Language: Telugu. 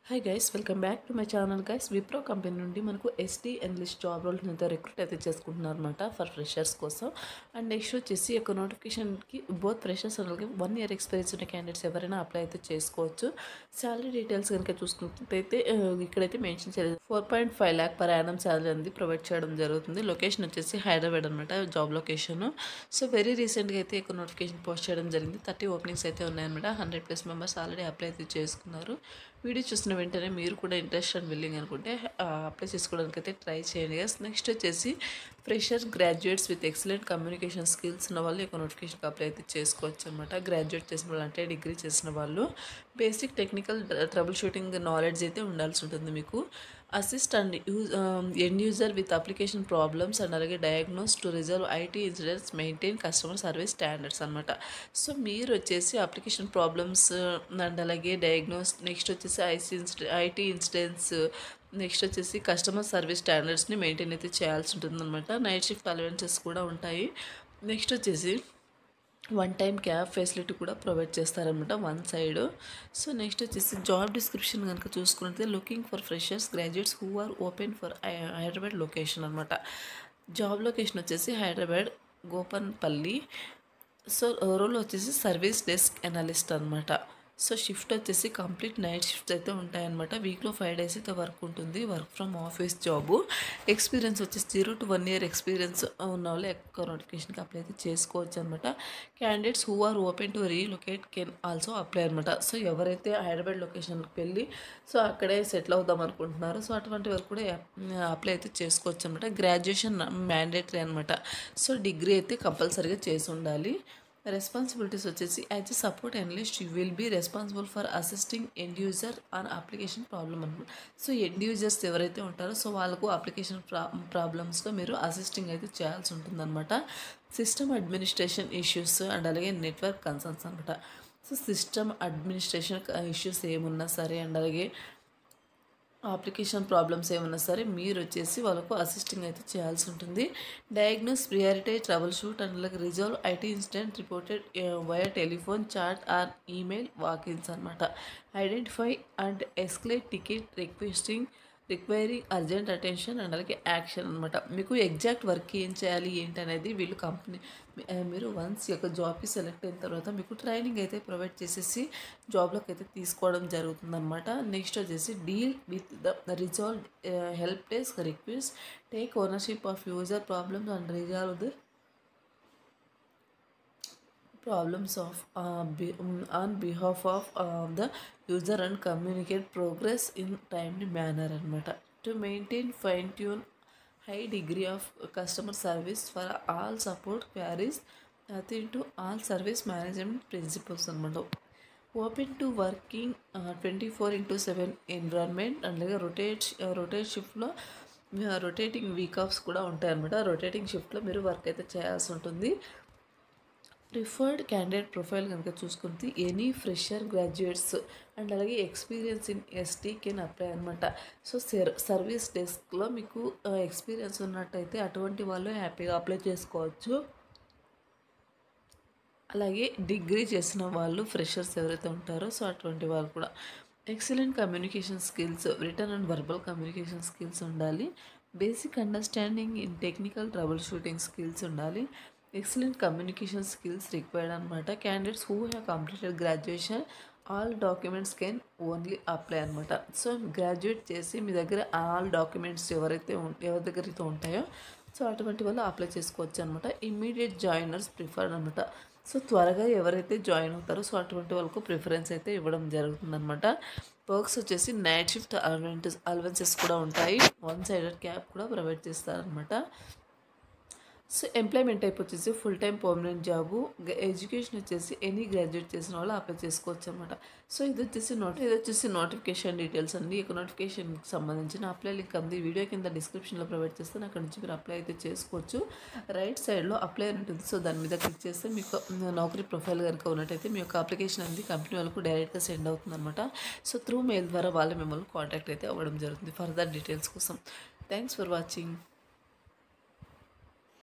Hi guys, welcome back to my channel guys. Wipro company నుండి మనకు ఎస్టీ ఎనలిస్ట్ జాబ్ రోల్ అయితే రిక్రూట్ అయితే చేసుకుంటున్నారు అనమాట ఫర్ ఫ్రెషర్స్ కోసం. అండ్ నెక్స్ట్ వచ్చేసి ఒక నోటిఫికేషన్కి బోత్ ఫ్రెషర్స్ అలాగే 1 year ఎక్స్పీరియన్స్ ఉన్న క్యాండిడేట్స్ ఎవరైనా అప్లై అయితే చేసుకోవచ్చు. శాలరీ డీటెయిల్స్ కనుక చూసుకున్నట్టయితే ఇక్కడైతే మెన్షన్ చేయలేదు. 4.5 lakh per annum శాలరీ అనేది ప్రొవైడ్ చేయడం జరుగుతుంది. లొకేషన్ వచ్చేసి హైదరాబాద్ అనమాట జాబ్ లొకేషన్. సో వెరీ రీసెంట్గా అయితే ఒక నోటిఫికేషన్ పోస్ట్ చేయడం జరిగింది. 30 openings అయితే ఉన్నాయన్నమాట. 100+ మెంబర్స్ ఆల్రెడీ అప్లై అయితే చేసుకున్నారు. వీడియో చూసిన వెంటనే మీరు కూడా ఇంట్రెస్ట్ అండ్ విల్లింగ్ అనుకుంటే అప్లై చేసుకోవడానికి అయితే ట్రై చేయండి గైస్. నెక్స్ట్ వచ్చేసి fresher graduates with excellent communication skills ఉన్న వాళ్ళు ఈ నోటిఫికేషన్కి అప్లై అయితే చేసుకోవచ్చు అనమాట. గ్రాడ్యుయేట్ చేసిన వాళ్ళు అంటే డిగ్రీ చేసిన వాళ్ళు basic technical troubleshooting knowledge అయితే ఉండాల్సి ఉంటుంది మీకు. Assist and end user with application problems and అలాగే diagnose to resolve IT incidents maintain customer service standards అనమాట. సో మీరు వచ్చేసి అప్లికేషన్ ప్రాబ్లమ్స్ అండ్ అలాగే డయాగ్నోస్, నెక్స్ట్ వచ్చేసి ఐటీ ఇన్సిడెంట్స్, నెక్స్ట్ వచ్చేసి కస్టమర్ సర్వీస్ స్టాండర్డ్స్ని మెయింటైన్ అయితే చేయాల్సి ఉంటుంది అనమాట. నైట్ షిఫ్ట్ అలవెన్సెస్ కూడా ఉంటాయి. నెక్స్ట్ వచ్చేసి 1 time క్యాబ్ ఫెసిలిటీ కూడా ప్రొవైడ్ చేస్తారనమాట వన్ సైడ్. సో నెక్స్ట్ వచ్చేసి జాబ్ డిస్క్రిప్షన్ కనుక చూసుకుంటే looking for freshers graduates who are open for Hyderabad location అనమాట. జాబ్ లొకేషన్ వచ్చేసి హైదరాబాద్ గోపన్పల్లి. సో రోల్ వచ్చేసి సర్వీస్ డెస్క్ ఎనాలిస్ట్ అనమాట. సో షిఫ్ట్ వచ్చేసి కంప్లీట్ నైట్ షిఫ్ట్స్ అయితే ఉంటాయన్నమాట. వీక్లో 5 days అయితే వర్క్ ఉంటుంది. Work from office job. Experience వచ్చేసి 0 to 1 year ఎక్స్పీరియన్స్ ఉన్న వాళ్ళు ఎక్కువ నోటిఫికేషన్కి అప్లై అయితే చేసుకోవచ్చు అనమాట. Candidates who are open to relocate can also apply అనమాట. సో ఎవరైతే హైదరాబాద్ లొకేషన్కి వెళ్ళి సో అక్కడే సెటిల్ అవుదాం అనుకుంటున్నారో సో అటువంటి వరకు కూడా అప్లై అయితే చేసుకోవచ్చు అనమాట. గ్రాడ్యుయేషన్ మ్యాండేటరీ అనమాట. సో డిగ్రీ అయితే కంపల్సరీగా చేసి ఉండాలి. రెస్పాన్సిబిలిటీస్ వచ్చేసి as a support analyst you will be responsible for assisting end user on application problem అనమాట. సో ఎండ్ యూజర్స్ ఎవరైతే ఉంటారో సో వాళ్ళకు అప్లికేషన్ ప్రాబ్లమ్స్లో మీరు అసిస్టింగ్ అయితే చేయాల్సి ఉంటుందన్నమాట. సిస్టమ్ అడ్మినిస్ట్రేషన్ ఇష్యూస్ అండ్ అలాగే నెట్వర్క్ కన్సర్న్స్ అనమాట. సో సిస్టమ్ అడ్మినిస్ట్రేషన్ ఇష్యూస్ ఏమున్నా సరే అండ్ అలాగే అప్లికేషన్ ప్రాబ్లమ్స్ ఏమన్నా సరే మీరు వచ్చేసి వాళ్ళకు అసిస్టింగ్ అయితే చేయాల్సి ఉంటుంది. Diagnose, prioritise, troubleshoot and అలాగే resolve IT incident reported via telephone, chat or email walk ins అనమాట. Identify and escalate ticket requiring urgent attention and అలాగే యాక్షన్ అనమాట. మీకు ఎగ్జాక్ట్ వర్క్ ఏం చేయాలి ఏంటి అనేది వీళ్ళు కంపెనీ మీరు వన్స్ యొక్క జాబ్కి సెలెక్ట్ అయిన తర్వాత మీకు ట్రైనింగ్ అయితే ప్రొవైడ్ చేసేసి జాబ్లోకి అయితే తీసుకోవడం జరుగుతుందన్నమాట. నెక్స్ట్ వచ్చేసి deal with the resolve help desk request, take ownership of user problems and resolve the problems of on behalf of the user and communicate progress in timely manner అనమాట. To maintain fine tune high degree of customer service for all support queries akin to all service management principles అనమాట. Open to working 24/7 environment and అలాగే రొటేట్ షిఫ్ట్లో రొటేటింగ్ వీక్ ఆఫ్స్ కూడా ఉంటాయి అనమాట. రొటేటింగ్ షిఫ్ట్లో మీరు వర్క్ అయితే చేయాల్సి ఉంటుంది. ప్రిఫర్డ్ క్యాండిడేట్ ప్రొఫైల్ కనుక చూసుకుంటే ఎనీ ఫ్రెషర్ గ్రాడ్యుయేట్స్ అండ్ అలాగే experience in ST can apply అనమాట. సో సర్వీస్ డెస్క్లో మీకు ఎక్స్పీరియన్స్ ఉన్నట్టయితే అటువంటి వాళ్ళు హ్యాపీగా అప్లై చేసుకోవచ్చు. అలాగే డిగ్రీ చేసిన వాళ్ళు ఫ్రెషర్స్ ఎవరైతే ఉంటారో సో అటువంటి వాళ్ళు కూడా excellent communication skills, written and verbal communication skills ఉండాలి. Basic understanding in technical troubleshooting skills ఉండాలి. ఎక్సలెంట్ కమ్యూనికేషన్ స్కిల్స్ రిక్వైర్డ్ అనమాట. Candidates who have completed graduation all documents can only apply అనమాట. సో గ్రాడ్యుయేట్ చేసి మీ దగ్గర ఆల్ డాక్యుమెంట్స్ ఎవరి దగ్గర అయితే ఉంటాయో సో అటువంటి వాళ్ళు అప్లై చేసుకోవచ్చు అనమాట. ఇమ్మీడియట్ జాయినర్స్ ప్రిఫర్డ్ అనమాట. సో త్వరగా ఎవరైతే జాయిన్ అవుతారో సో అటువంటి వాళ్ళకు ప్రిఫరెన్స్ అయితే ఇవ్వడం జరుగుతుందన్నమాట. వర్క్స్ వచ్చేసి నైట్ షిఫ్ట్ అలవెన్సెస్ కూడా ఉంటాయి. 1 sided క్యాబ్ కూడా ప్రొవైడ్ చేస్తారనమాట. సో ఎంప్లాయ్మెంట్ టైప్ వచ్చేసి full time permanent job. Education వచ్చేసి ఎనీ గ్రాడ్యుయేట్ చేసిన వాళ్ళు అప్లై చేసుకోవచ్చు అనమాట. సో ఇది వచ్చేసి నోటిఫికేషన్ డీటెయిల్స్ అండి. ఈ నోటిఫికేషన్కి సంబంధించిన అప్లై లింక్ అంది వీడియో కింద డిస్క్రిప్షన్లో ప్రొవైడ్ చేస్తాను. అక్కడ నుంచి మీరు అప్లై అయితే చేసుకోవచ్చు. రైట్ సైడ్లో అప్లై అని ఉంటుంది. సో దాని మీద క్లిక్ చేస్తే మీకు నౌకరీ ప్రొఫైల్ కనుక ఉన్నట్టయితే మీ యొక్క అప్లికేషన్ అనేది కంపెనీ వాళ్ళకు డైరెక్ట్గా సెండ్ అవుతుంది అనమాట. సో త్రూ మెయిల్ ద్వారా వాళ్ళు మిమ్మల్ని కాంటాక్ట్ అయితే అవ్వడం జరుగుతుంది ఫర్దర్ డీటెయిల్స్ కోసం. Thanks for watching.